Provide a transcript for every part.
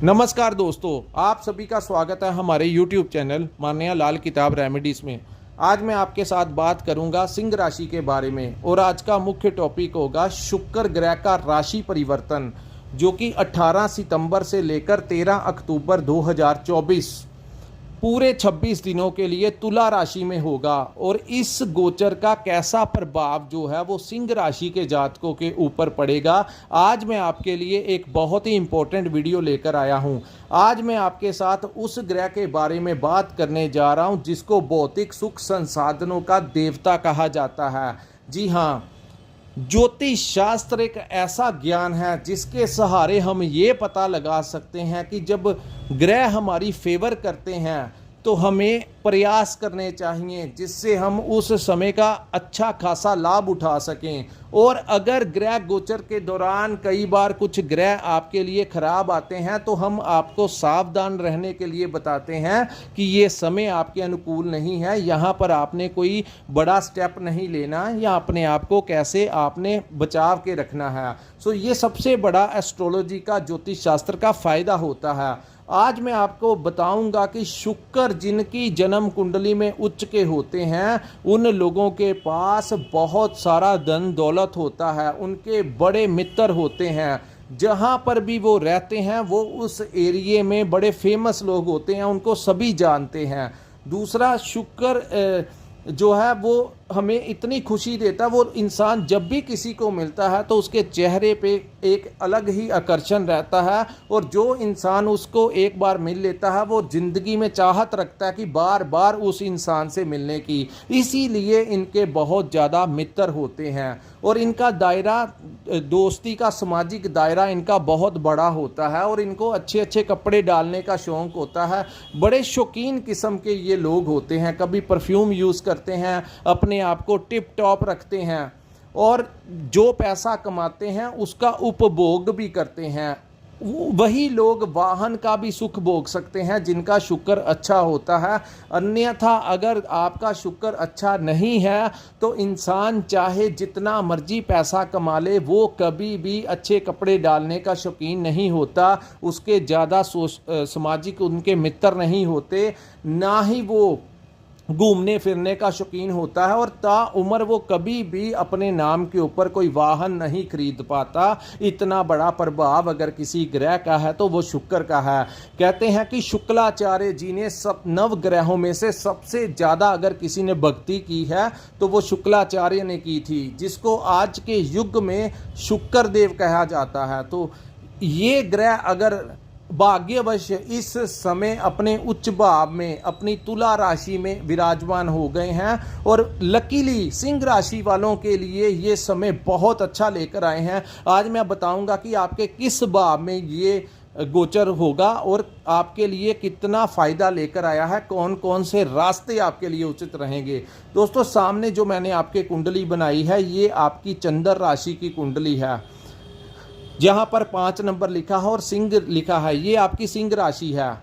नमस्कार दोस्तों, आप सभी का स्वागत है हमारे YouTube चैनल मान्या लाल किताब रेमेडीज में। आज मैं आपके साथ बात करूंगा सिंह राशि के बारे में और आज का मुख्य टॉपिक होगा शुक्र ग्रह का राशि परिवर्तन, जो कि 18 सितंबर से लेकर 13 अक्टूबर 2024 पूरे 26 दिनों के लिए तुला राशि में होगा। और इस गोचर का कैसा प्रभाव जो है वो सिंह राशि के जातकों के ऊपर पड़ेगा, आज मैं आपके लिए एक बहुत ही इंपॉर्टेंट वीडियो लेकर आया हूं। आज मैं आपके साथ उस ग्रह के बारे में बात करने जा रहा हूं जिसको भौतिक सुख संसाधनों का देवता कहा जाता है। जी हाँ, ज्योतिष शास्त्र एक ऐसा ज्ञान है जिसके सहारे हम ये पता लगा सकते हैं कि जब ग्रह हमारी फेवर करते हैं तो हमें प्रयास करने चाहिए जिससे हम उस समय का अच्छा खासा लाभ उठा सकें। और अगर ग्रह गोचर के दौरान कई बार कुछ ग्रह आपके लिए खराब आते हैं तो हम आपको सावधान रहने के लिए बताते हैं कि ये समय आपके अनुकूल नहीं है, यहाँ पर आपने कोई बड़ा स्टेप नहीं लेना या अपने आप को कैसे आपने बचाव के रखना है। सो ये सबसे बड़ा एस्ट्रोलॉजी का ज्योतिष शास्त्र का फायदा होता है। आज मैं आपको बताऊंगा कि शुक्र जिनकी जन्म कुंडली में उच्च के होते हैं उन लोगों के पास बहुत सारा धन दौलत होता है, उनके बड़े मित्र होते हैं, जहाँ पर भी वो रहते हैं वो उस एरिए में बड़े फेमस लोग होते हैं, उनको सभी जानते हैं। दूसरा, शुक्र जो है वो हमें इतनी खुशी देता है, वो इंसान जब भी किसी को मिलता है तो उसके चेहरे पे एक अलग ही आकर्षण रहता है और जो इंसान उसको एक बार मिल लेता है वो ज़िंदगी में चाहत रखता है कि बार बार उस इंसान से मिलने की। इसीलिए इनके बहुत ज़्यादा मित्र होते हैं और इनका दायरा दोस्ती का सामाजिक दायरा इनका बहुत बड़ा होता है और इनको अच्छे अच्छे कपड़े डालने का शौक़ होता है। बड़े शौकीन किस्म के ये लोग होते हैं, कभी परफ्यूम यूज़ करते हैं, अपने आप को टिप टॉप रखते हैं और जो पैसा कमाते हैं उसका उपभोग भी करते हैं। वही लोग वाहन का भी सुख भोग सकते हैं जिनका शुक्र अच्छा होता है। अन्यथा अगर आपका शुक्र अच्छा नहीं है तो इंसान चाहे जितना मर्जी पैसा कमा ले वो कभी भी अच्छे कपड़े डालने का शौकीन नहीं होता, उसके ज़्यादा सामाजिक उनके मित्र नहीं होते, ना ही वो घूमने फिरने का शौकीन होता है और ताउम्र वो कभी भी अपने नाम के ऊपर कोई वाहन नहीं खरीद पाता। इतना बड़ा प्रभाव अगर किसी ग्रह का है तो वो शुक्र का है। कहते हैं कि शुक्लाचार्य जी ने सब नव ग्रहों में से सबसे ज़्यादा अगर किसी ने भक्ति की है तो वो शुक्लाचार्य ने की थी, जिसको आज के युग में शुक्र देव कहा जाता है। तो ये ग्रह अगर भाग्यवश इस समय अपने उच्च भाव में अपनी तुला राशि में विराजमान हो गए हैं और लकीली सिंह राशि वालों के लिए ये समय बहुत अच्छा लेकर आए हैं। आज मैं बताऊंगा कि आपके किस भाव में ये गोचर होगा और आपके लिए कितना फ़ायदा लेकर आया है, कौन कौन से रास्ते आपके लिए उचित रहेंगे। दोस्तों, सामने जो मैंने आपके कुंडली बनाई है ये आपकी चंद्र राशि की कुंडली है, जहाँ पर 5 नंबर लिखा है और सिंह लिखा है। ये आपकी सिंह राशि है।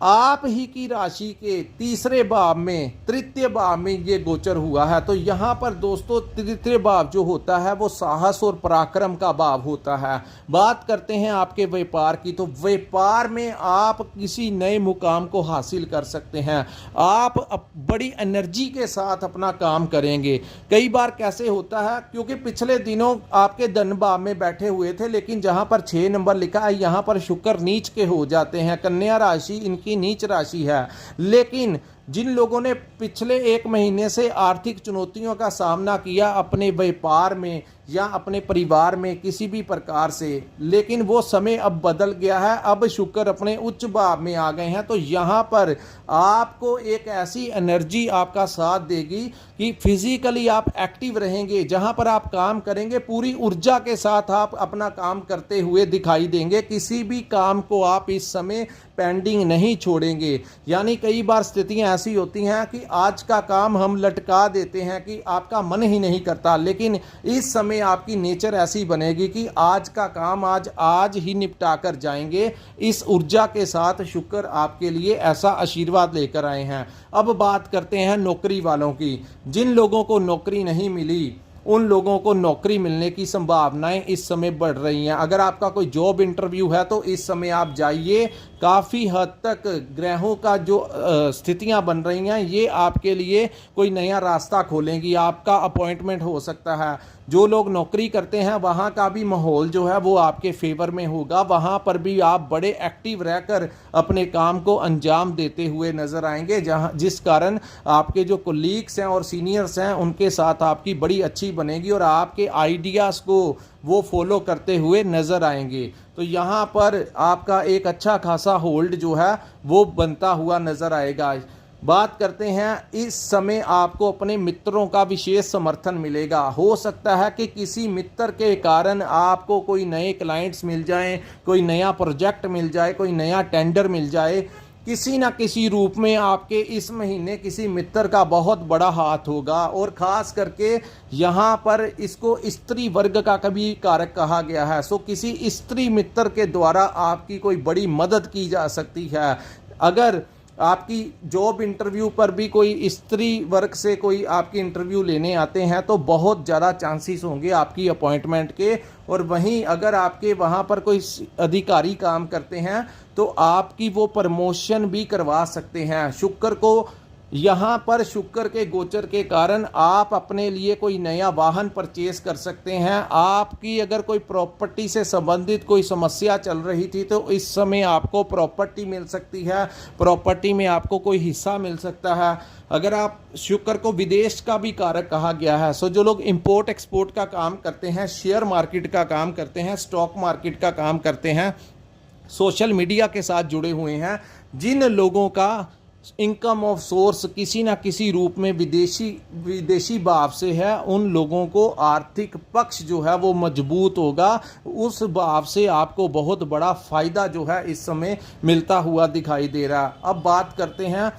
आप ही की राशि के तीसरे भाव में तृतीय भाव में ये गोचर हुआ है। तो यहाँ पर दोस्तों तृतीय भाव जो होता है वो साहस और पराक्रम का भाव होता है। बात करते हैं आपके व्यापार की, तो व्यापार में आप किसी नए मुकाम को हासिल कर सकते हैं। आप बड़ी एनर्जी के साथ अपना काम करेंगे। कई बार कैसे होता है, क्योंकि पिछले दिनों आपके धन भाव में बैठे हुए थे, लेकिन जहाँ पर 6 नंबर लिखा है यहाँ पर शुक्र नीच के हो जाते हैं। कन्या राशि इनकी नीच राशि है। लेकिन जिन लोगों ने पिछले 1 महीने से आर्थिक चुनौतियों का सामना किया अपने व्यापार में या अपने परिवार में किसी भी प्रकार से, लेकिन वो समय अब बदल गया है, अब शुक्र अपने उच्च भाव में आ गए हैं। तो यहाँ पर आपको एक ऐसी एनर्जी आपका साथ देगी कि फिजिकली आप एक्टिव रहेंगे। जहाँ पर आप काम करेंगे पूरी ऊर्जा के साथ आप अपना काम करते हुए दिखाई देंगे। किसी भी काम को आप इस समय पेंडिंग नहीं छोड़ेंगे। यानी कई बार स्थितियाँ ऐसी होती हैं कि आज का काम हम लटका देते हैं कि आपका मन ही नहीं करता, लेकिन इस समय आपकी नेचर ऐसी बनेगी कि आज का काम आज ही निपटा कर जाएंगे। इस ऊर्जा के साथ शुक्र आपके लिए ऐसा आशीर्वाद लेकर आए हैं। अब बात करते हैं नौकरी वालों की। जिन लोगों को नौकरी नहीं मिली उन लोगों को नौकरी मिलने की संभावनाएं इस समय बढ़ रही हैं। अगर आपका कोई जॉब इंटरव्यू है तो इस समय आप जाइए, काफ़ी हद तक ग्रहों का जो स्थितियां बन रही हैं ये आपके लिए कोई नया रास्ता खोलेंगी, आपका अपॉइंटमेंट हो सकता है। जो लोग नौकरी करते हैं वहाँ का भी माहौल जो है वो आपके फेवर में होगा, वहाँ पर भी आप बड़े एक्टिव रहकर अपने काम को अंजाम देते हुए नजर आएंगे, जहाँ जिस कारण आपके जो कोलीग्स हैं और सीनियर्स हैं उनके साथ आपकी बड़ी अच्छी बनेगी और आपके आइडियाज़ को वो फॉलो करते हुए नजर आएंगे। तो यहाँ पर आपका एक अच्छा खासा होल्ड जो है वो बनता हुआ नजर आएगा। बात करते हैं, इस समय आपको अपने मित्रों का विशेष समर्थन मिलेगा। हो सकता है कि किसी मित्र के कारण आपको कोई नए क्लाइंट्स मिल जाएं, कोई नया प्रोजेक्ट मिल जाए, कोई नया टेंडर मिल जाए। किसी ना किसी रूप में आपके इस महीने किसी मित्र का बहुत बड़ा हाथ होगा, और ख़ास करके यहाँ पर इसको स्त्री वर्ग का कभी कारक कहा गया है। सो किसी स्त्री मित्र के द्वारा आपकी कोई बड़ी मदद की जा सकती है। अगर आपकी जॉब इंटरव्यू पर भी कोई स्त्री वर्ग से कोई आपकी इंटरव्यू लेने आते हैं तो बहुत ज़्यादा चांसेस होंगे आपकी अपॉइंटमेंट के। और वहीं अगर आपके वहाँ पर कोई अधिकारी काम करते हैं तो आपकी वो प्रमोशन भी करवा सकते हैं। शुक्र को यहाँ पर शुक्र के गोचर के कारण आप अपने लिए कोई नया वाहन परचेज कर सकते हैं। आपकी अगर कोई प्रॉपर्टी से संबंधित कोई समस्या चल रही थी तो इस समय आपको प्रॉपर्टी मिल सकती है, प्रॉपर्टी में आपको कोई हिस्सा मिल सकता है। अगर आप शुक्र को विदेश का भी कारक कहा गया है, सो जो लोग इंपोर्ट एक्सपोर्ट का काम करते हैं, शेयर मार्केट का काम करते हैं, स्टॉक मार्केट का काम करते हैं, सोशल मीडिया के साथ जुड़े हुए हैं, जिन लोगों का इनकम ऑफ सोर्स किसी ना किसी रूप में विदेशी भाव से है, उन लोगों को आर्थिक पक्ष जो है वो मजबूत होगा। उस भाव से आपको बहुत बड़ा फायदा जो है इस समय मिलता हुआ दिखाई दे रहा है। अब बात करते हैं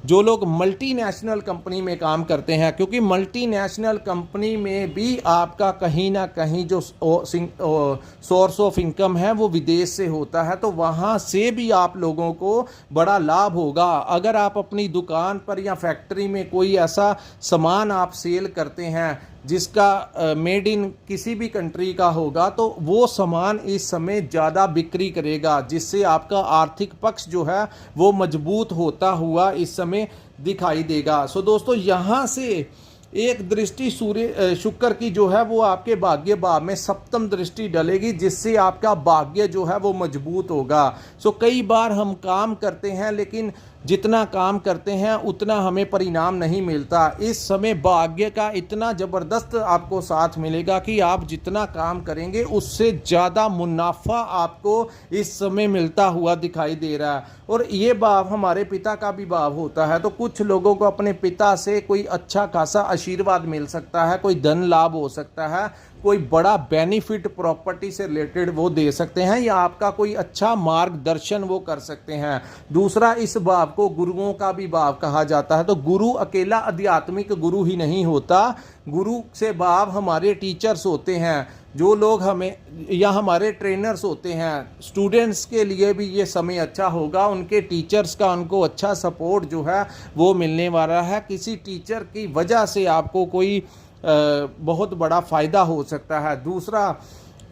जो लोग मल्टीनेशनल कंपनी में काम करते हैं, क्योंकि मल्टीनेशनल कंपनी में भी आपका कहीं ना कहीं जो सोर्स ऑफ इनकम है वो विदेश से होता है, तो वहाँ से भी आप लोगों को बड़ा लाभ होगा। अगर आप अपनी दुकान पर या फैक्ट्री में कोई ऐसा सामान आप सेल करते हैं जिसका मेड इन किसी भी कंट्री का होगा तो वो सामान इस समय ज़्यादा बिक्री करेगा, जिससे आपका आर्थिक पक्ष जो है वो मजबूत होता हुआ इस समय दिखाई देगा। सो दोस्तों, यहाँ से एक दृष्टि शुक्र की जो है वो आपके भाग्य भाव में सप्तम दृष्टि डलेगी, जिससे आपका भाग्य जो है वो मजबूत होगा। सो कई बार हम काम करते हैं लेकिन जितना काम करते हैं उतना हमें परिणाम नहीं मिलता। इस समय भाग्य का इतना ज़बरदस्त आपको साथ मिलेगा कि आप जितना काम करेंगे उससे ज़्यादा मुनाफा आपको इस समय मिलता हुआ दिखाई दे रहा है। और ये भाव हमारे पिता का भी भाव होता है, तो कुछ लोगों को अपने पिता से कोई अच्छा खासा आशीर्वाद मिल सकता है, कोई धन लाभ हो सकता है, कोई बड़ा बेनिफिट प्रॉपर्टी से रिलेटेड वो दे सकते हैं, या आपका कोई अच्छा मार्गदर्शन वो कर सकते हैं। दूसरा, इस भाव को गुरुओं का भी भाव कहा जाता है। तो गुरु अकेला आध्यात्मिक गुरु ही नहीं होता, गुरु से भाव हमारे टीचर्स होते हैं, जो लोग हमें या हमारे ट्रेनर्स होते हैं। स्टूडेंट्स के लिए भी ये समय अच्छा होगा, उनके टीचर्स का उनको अच्छा सपोर्ट जो है वो मिलने वाला है। किसी टीचर की वजह से आपको कोई बहुत बड़ा फ़ायदा हो सकता है। दूसरा,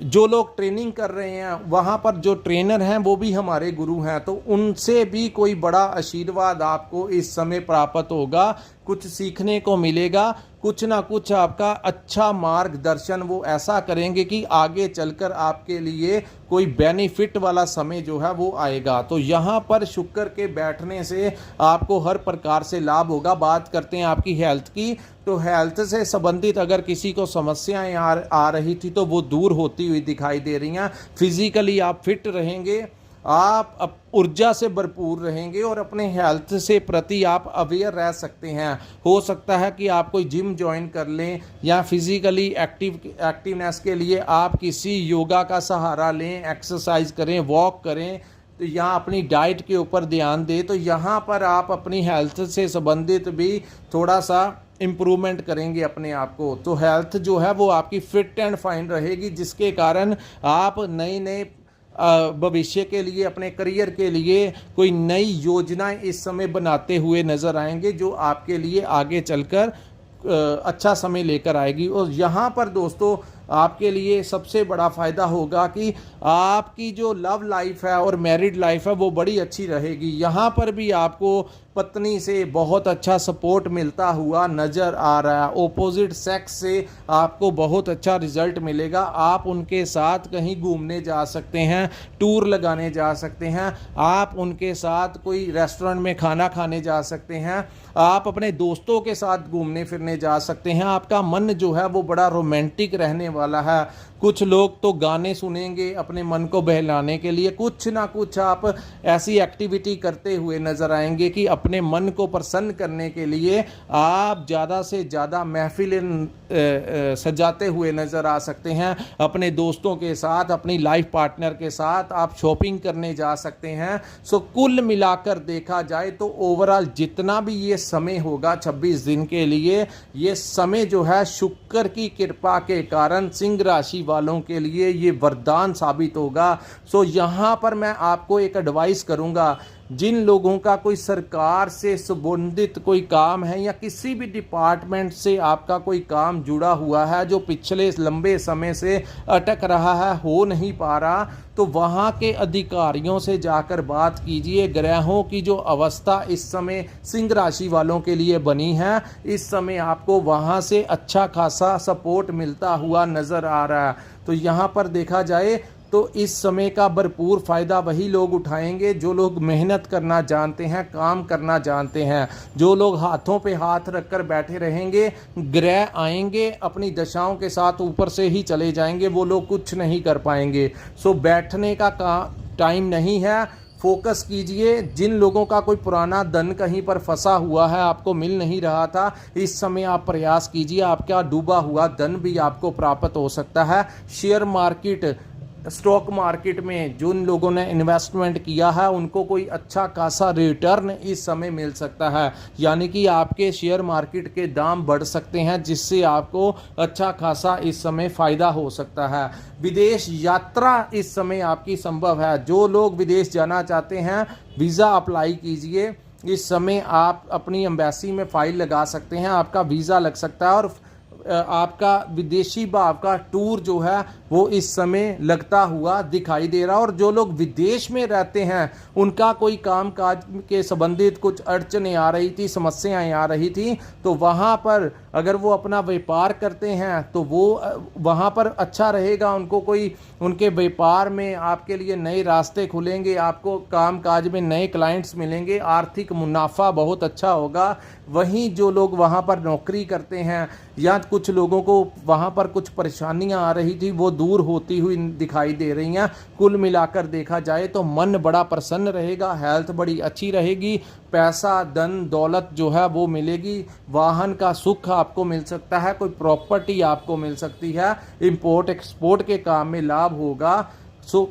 जो लोग ट्रेनिंग कर रहे हैं वहाँ पर जो ट्रेनर हैं वो भी हमारे गुरु हैं, तो उनसे भी कोई बड़ा आशीर्वाद आपको इस समय प्राप्त होगा, कुछ सीखने को मिलेगा, कुछ ना कुछ आपका अच्छा मार्गदर्शन वो ऐसा करेंगे कि आगे चलकर आपके लिए कोई बेनिफिट वाला समय जो है वो आएगा। तो यहाँ पर शुक्र के बैठने से आपको हर प्रकार से लाभ होगा। बात करते हैं आपकी हेल्थ की, तो हेल्थ से संबंधित अगर किसी को समस्याएं आ रही थी तो वो दूर होती हुई दिखाई दे रही हैं। फिजिकली आप फिट रहेंगे, आप ऊर्जा से भरपूर रहेंगे और अपने हेल्थ से प्रति आप अवेयर रह सकते हैं। हो सकता है कि आप कोई जिम ज्वाइन कर लें या फिजिकली एक्टिवनेस के लिए आप किसी योगा का सहारा लें, एक्सरसाइज करें, वॉक करें, तो यहाँ अपनी डाइट के ऊपर ध्यान दें। तो यहाँ पर आप अपनी हेल्थ से संबंधित भी थोड़ा सा इम्प्रूवमेंट करेंगे अपने आप को। तो हेल्थ जो है वो आपकी फिट एंड फाइन रहेगी, जिसके कारण आप नए भविष्य के लिए, अपने करियर के लिए कोई नई योजनाएं इस समय बनाते हुए नजर आएंगे, जो आपके लिए आगे चलकर अच्छा समय लेकर आएगी। और यहाँ पर दोस्तों आपके लिए सबसे बड़ा फ़ायदा होगा कि आपकी जो लव लाइफ है और मैरिड लाइफ है वो बड़ी अच्छी रहेगी। यहाँ पर भी आपको पत्नी से बहुत अच्छा सपोर्ट मिलता हुआ नज़र आ रहा है। ओपोजिट सेक्स से आपको बहुत अच्छा रिजल्ट मिलेगा। आप उनके साथ कहीं घूमने जा सकते हैं, टूर लगाने जा सकते हैं, आप उनके साथ कोई रेस्टोरेंट में खाना खाने जा सकते हैं, आप अपने दोस्तों के साथ घूमने फिरने जा सकते हैं। आपका मन जो है वो बड़ा रोमांटिक रहने वाला है। कुछ लोग तो गाने सुनेंगे अपने मन को बहलाने के लिए, कुछ ना कुछ आप ऐसी एक्टिविटी करते हुए नजर आएंगे कि अपने मन को प्रसन्न करने के लिए आप ज़्यादा से ज़्यादा महफिलें सजाते हुए नज़र आ सकते हैं। अपने दोस्तों के साथ, अपनी लाइफ पार्टनर के साथ आप शॉपिंग करने जा सकते हैं। सो कुल मिलाकर देखा जाए तो ओवरऑल जितना भी ये समय होगा 26 दिन के लिए, ये समय जो है शुक्र की कृपा के कारण सिंह राशि वालों के लिए ये वरदान साबित होगा। सो यहाँ पर मैं आपको एक एडवाइस करूँगा, जिन लोगों का कोई सरकार से संबंधित कोई काम है या किसी भी डिपार्टमेंट से आपका कोई काम जुड़ा हुआ है जो पिछले लंबे समय से अटक रहा है, हो नहीं पा रहा, तो वहाँ के अधिकारियों से जाकर बात कीजिए। ग्रहों की जो अवस्था इस समय सिंह राशि वालों के लिए बनी है, इस समय आपको वहाँ से अच्छा खासा सपोर्ट मिलता हुआ नज़र आ रहा है। तो यहाँ पर देखा जाए तो इस समय का भरपूर फ़ायदा वही लोग उठाएंगे जो लोग मेहनत करना जानते हैं, काम करना जानते हैं। जो लोग हाथों पे हाथ रखकर बैठे रहेंगे, ग्रह आएंगे अपनी दशाओं के साथ ऊपर से ही चले जाएंगे, वो लोग कुछ नहीं कर पाएंगे। सो बैठने का टाइम नहीं है, फोकस कीजिए। जिन लोगों का कोई पुराना धन कहीं पर फंसा हुआ है, आपको मिल नहीं रहा था, इस समय आप प्रयास कीजिए, आपका डूबा हुआ धन भी आपको प्राप्त हो सकता है। शेयर मार्केट, स्टॉक मार्केट में जिन लोगों ने इन्वेस्टमेंट किया है उनको कोई अच्छा खासा रिटर्न इस समय मिल सकता है, यानी कि आपके शेयर मार्केट के दाम बढ़ सकते हैं, जिससे आपको अच्छा खासा इस समय फ़ायदा हो सकता है। विदेश यात्रा इस समय आपकी संभव है। जो लोग विदेश जाना चाहते हैं, वीज़ा अप्लाई कीजिए। इस समय आप अपनी एम्बेसी में फ़ाइल लगा सकते हैं, आपका वीज़ा लग सकता है और आपका विदेशी भाव का टूर जो है वो इस समय लगता हुआ दिखाई दे रहा है। और जो लोग विदेश में रहते हैं उनका कोई काम काज के संबंधित कुछ अड़चनें आ रही थी, समस्याएं आ रही थी, तो वहाँ पर अगर वो अपना व्यापार करते हैं तो वो वहाँ पर अच्छा रहेगा। उनको कोई उनके व्यापार में आपके लिए नए रास्ते खुलेंगे, आपको काम काज में नए क्लाइंट्स मिलेंगे, आर्थिक मुनाफा बहुत अच्छा होगा। वहीं जो लोग वहाँ पर नौकरी करते हैं या कुछ लोगों को वहाँ पर कुछ परेशानियाँ आ रही थी, वो दूर होती हुई दिखाई दे रही हैं। कुल मिलाकर देखा जाए तो मन बड़ा प्रसन्न रहेगा, हेल्थ बड़ी अच्छी रहेगी, पैसा धन दौलत जो है वो मिलेगी, वाहन का सुख आपको मिल सकता है, कोई प्रॉपर्टी आपको मिल सकती है, इंपोर्ट एक्सपोर्ट के काम में लाभ होगा। सो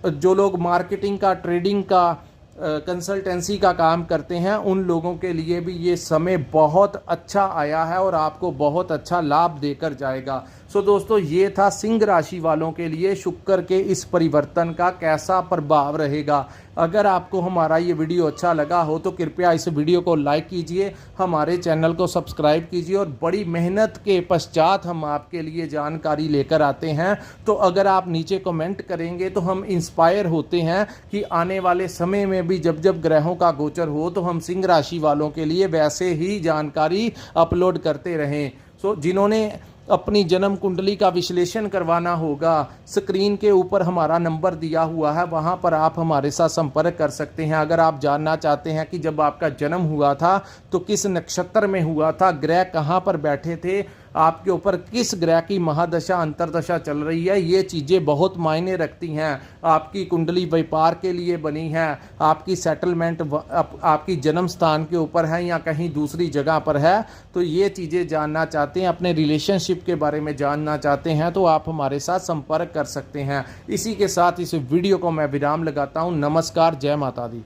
जो लोग मार्केटिंग का, ट्रेडिंग का, कंसल्टेंसी का काम करते हैं, उन लोगों के लिए भी ये समय बहुत अच्छा आया है और आपको बहुत अच्छा लाभ देकर जाएगा। सो दोस्तों, ये था सिंह राशि वालों के लिए शुक्र के इस परिवर्तन का कैसा प्रभाव रहेगा। अगर आपको हमारा ये वीडियो अच्छा लगा हो तो कृपया इस वीडियो को लाइक कीजिए, हमारे चैनल को सब्सक्राइब कीजिए। और बड़ी मेहनत के पश्चात हम आपके लिए जानकारी लेकर आते हैं, तो अगर आप नीचे कमेंट करेंगे तो हम इंस्पायर होते हैं कि आने वाले समय में भी जब जब ग्रहों का गोचर हो तो हम सिंह राशि वालों के लिए वैसे ही जानकारी अपलोड करते रहें। सो जिन्होंने अपनी जन्म कुंडली का विश्लेषण करवाना होगा, स्क्रीन के ऊपर हमारा नंबर दिया हुआ है, वहां पर आप हमारे साथ संपर्क कर सकते हैं। अगर आप जानना चाहते हैं कि जब आपका जन्म हुआ था तो किस नक्षत्र में हुआ था, ग्रह कहां पर बैठे थे, आपके ऊपर किस ग्रह की महादशा अंतरदशा चल रही है, ये चीज़ें बहुत मायने रखती हैं। आपकी कुंडली व्यापार के लिए बनी है, आपकी सेटलमेंट आपकी जन्म स्थान के ऊपर है या कहीं दूसरी जगह पर है, तो ये चीज़ें जानना चाहते हैं, अपने रिलेशनशिप के बारे में जानना चाहते हैं, तो आप हमारे साथ संपर्क कर सकते हैं। इसी के साथ इस वीडियो को मैं विराम लगाता हूँ। नमस्कार, जय माता दी।